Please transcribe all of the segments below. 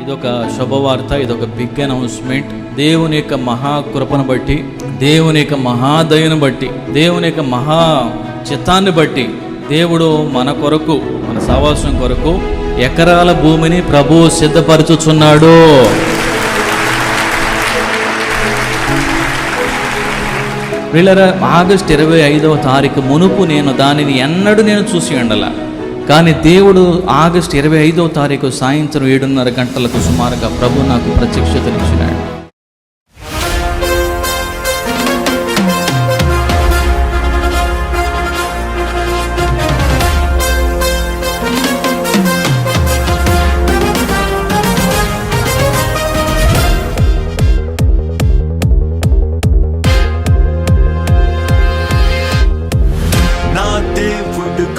ఇదొక శుభవార్త, ఇదొక బిగ్ అనౌన్స్మెంట్. దేవుని యొక్క మహాకృపను బట్టి, దేవుని యొక్క మహాదయను బట్టి, దేవుని యొక్క మహా చిత్తాన్ని బట్టి దేవుడు మన కొరకు, మన సావాసం కొరకు ఎకరాల భూమిని ప్రభువు సిద్ధపరచుచున్నాడు. వీళ్ళరా, ఆగస్టు 25వ తారీఖు మునుపు నేను దానిని ఎన్నడూ చూసి ఉండలా. కానీ దేవుడు ఆగస్టు 25వ తారీఖు సాయంత్రం 7:30 గంటలకు సుమారుగా ప్రభు నాకు ప్రత్యక్షతనిచ్చినాడు.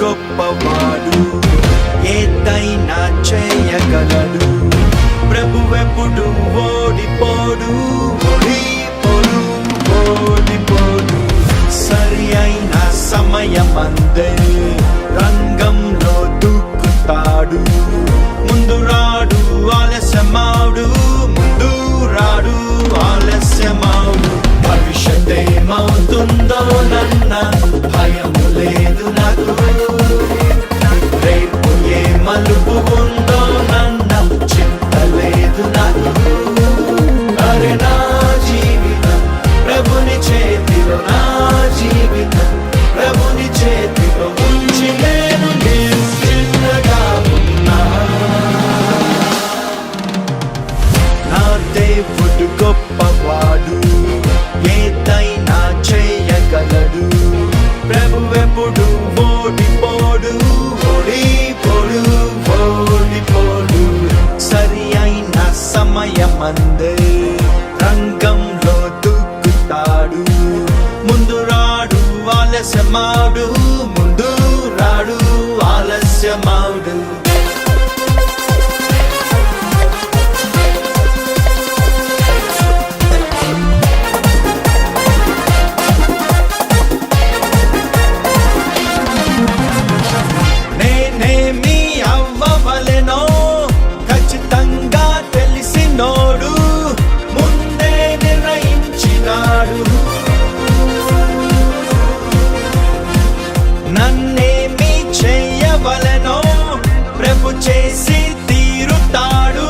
గొప్పవాడు, ఏదైనా చేయగలడు. ప్రభువెప్పుడు ఓడిపోడు, ఓడిపోడు, ఓడిపోడు. సరి అయిన సమయమందే రంగంలో దూకుతాడు. ముందు రాడు ఆలస్యమాడు, ముందు రాడు ఆలస్యమాడు. భవిష్యత్ ఏమవుతుందో నన్న భయము లేదు నాకు. రేపు ఏ మలుపు ఉందో నన్న చింత లేదు నాకు. అరే నా జీవితం ప్రభుని చేతిలో, నా జీవితం ప్రభుని చేతిలో ఉంచి నేను చిన్నగా ఉన్నా. నా దేవుడు గొప్పవాడు, ఏదైనా చేయగలడు. ప్రభువెప్పుడు ఓడిపోడు, ఓడిపోడు, ఓడిపోడు. సరి అయిన సమయమందే రంగంలో దూకుతాడు. ముందు రాడు ఆలస్యమాడు, ముందు రాడు ఆలస్యమాడు. నేనేమి అవ్వవలెనో ఖచ్చితంగా తెలిసినోడు, ముందే నిర్ణయించినాడు. నన్నేమి చేయవలెనో ప్రభు చేసి తీరుతాడు.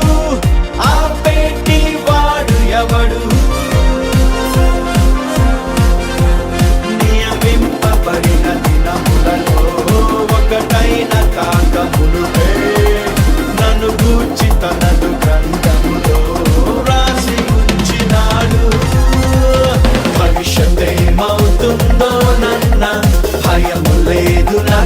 ఆపేటి వాడు ఎవడు? నియమింపబడిన దినములలో ఒకటైన కాకమునుపే నన్ను గూర్చి తనదు గ్రంథములో రాసి ఉంచినాడు. భవిష్యత్ ఏమవుతుందో నన్న భయము లేదు నాకు.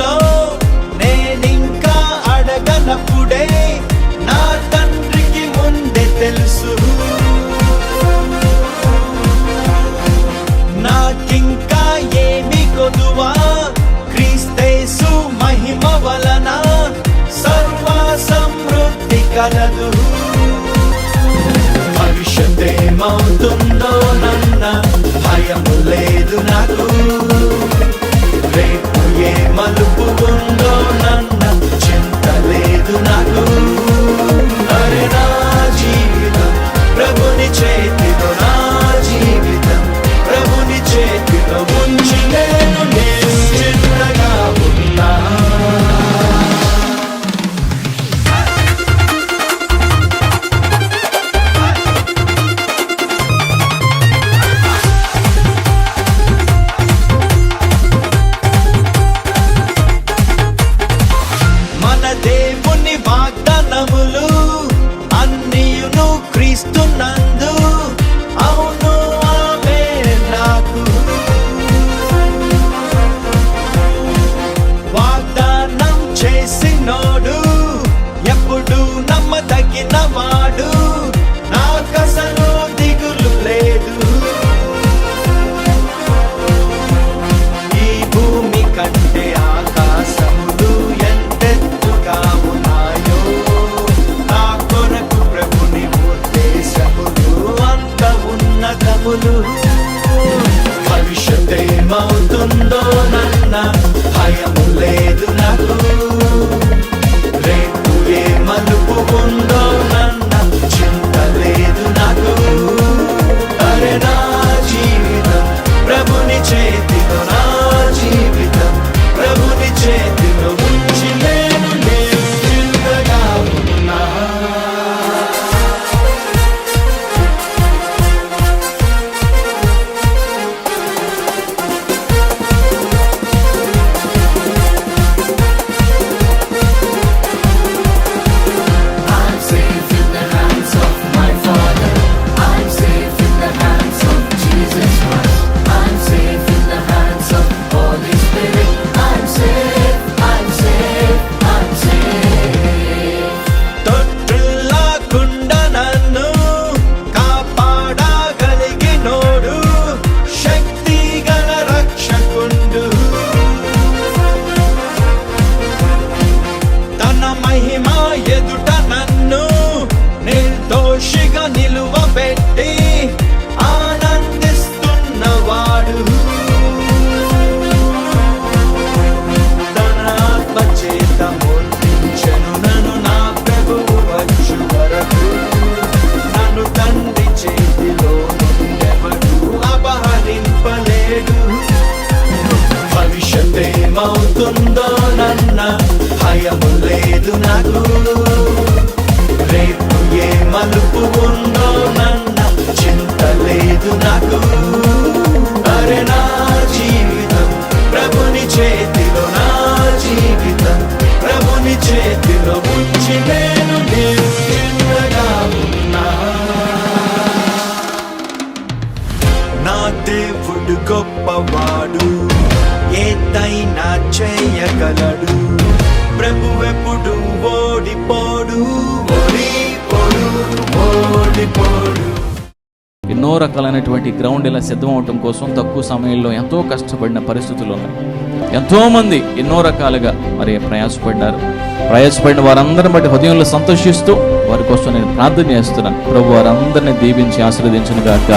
స్థితిలో నేనింకా అడగనప్పుడే నా తండ్రికి ముందే తెలుసు. నాకింకా ఏమి కొదువా, క్రీస్తేసు మహిమ వలన సర్వ సమృద్ధి కలదు. భవిష్యత్తేమవుతుందో నన్న భయము లేదు నాకు, రేపు ఏ మలుపు ఉందో నన్న చింత లేదు నాకు. అరే నా జీవితం ప్రభుని చేతిలో, నా జీవితం ప్రభుని చేతిలో ఉంచి నేను నిశ్చింతగా ఉన్నా. మన దేవుని వాగ్దానములు అన్నియును క్రీస్తునందు అవును ఆమేన్. నాకు వాగ్దానం చేసినోడు ఎప్పుడు నమ్మదగిన వాడు, నాకసలు దిగులు లేదు. ఈ భూమి కంటే ఆకాశములు ఎంతెత్తుగా ఉన్నాయో, నా కొరకు ప్రభుని ఉద్దేశములు అంత ఉన్నతములు. భవిష్యత్తేమవుతుందో నన్న భయము లేదు నాకు, రేపు ఏ మలుపు ఉందో నన్న చింత లేదు నాకు. అరే నా జీవితం ప్రభుని చేతిలో, నా జీవితం ప్రభుని చేతిలో ఉంచి నేను నిశ్చింతగా ఉన్నా. I'm safe in the hands of my Father. I'm safe in the hands of Jesus Christ. I'm safe in the hands of Holy Spirit. I'm safe, I'm safe, I'm safe. తొట్టులాకుండా నన్ను కాపాడగలిగినోడు శక్తి గల రక్షకుండు. తన మహిమ ఎదుట నన్ను నిర్దోషిగా నిలువబెట్టి ఆనందిస్తున్నవాడు. తన ఆత్మ చేత మూర్తించెను నన్ను నా ప్రభువు వచ్చు వరకు. నన్ను తండ్రి చేతిలో నుండెవడు అపహరింపలేడు. భవిష్యత్తేమవుతుందో నన్న భయము లేదు నాకు, రేపు ఏ మలుపు ఉందో నన్న చింత లేదు నాకు. అరే నా జీవితం ప్రభుని చేతిలో, నా జీవితం ప్రభుని చేతిలో ఉంచి నేను నిశ్చింతగా ఉన్నా. నా దేవుడు గొప్పవాడు, ఏదైనా చేయగలడు. ప్రభువెప్పుడు ఓడిపోడు, ఓడిపోడు, ఓడిపోడు. ఎన్నో రకాలైనటువంటి గ్రౌండ్ ఇలా సిద్ధం అవటం కోసం తక్కువ సమయంలో ఎంతో కష్టపడిన పరిస్థితులు ఉన్నాయి. ఎంతోమంది ఎన్నో రకాలుగా మరి ప్రయాసపడిన వారందరిని బట్టి హృదయంలో సంతోషిస్తూ వారి కోసం నేను ప్రార్థన చేస్తున్నాను. ప్రభు వారందరినీ దీవించి ఆశీర్వదించును గాక.